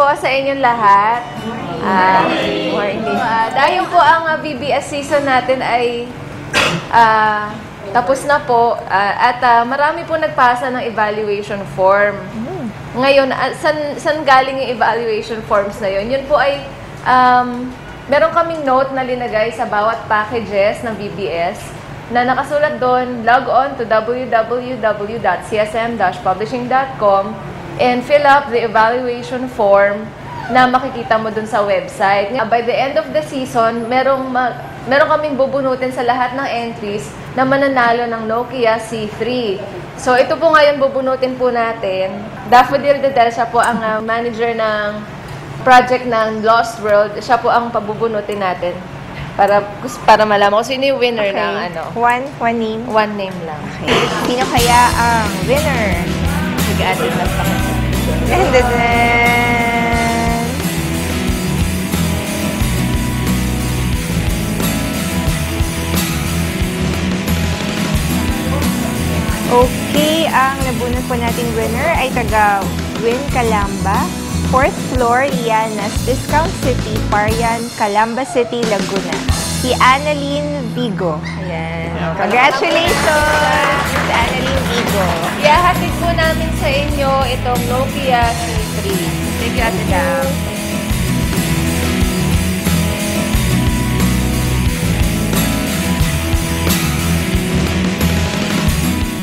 po sa inyong lahat. Morning. Dahil po ang VBS season natin ay tapos na po at marami po nagpasa ng evaluation form. Ngayon, saan galing yung evaluation forms na yun? Yun po ay meron kaming note na linagay sa bawat packages ng VBS na nakasulat doon, log on to www.csm-publishing.com and fill up the evaluation form na makikita mo doon sa website. By the end of the season, meron kaming bubunutin sa lahat ng entries na mananalo ng Nokia C3. So ito po ngayon bubunutin po natin. Daffodil Dedel, siya po ang manager ng project ng Lost World. Siya po ang pabubunutin natin para malaman ko sino yung winner ng ano. One name? One name lang. Okay. Sino kaya ang winner? Sige, atin lang pa kasi. And then... Okay, ang nabunot po nating winner ay taga Win Calamba, 4th floor, Llanas, Discount City, Parian, Calamba City, Laguna. Si Annalyn Vigo. Ayan. Congratulations, Annalyn Vigo. Ihahatid po namin sa inyo itong Nokia C3. Thank you, Ate Dam.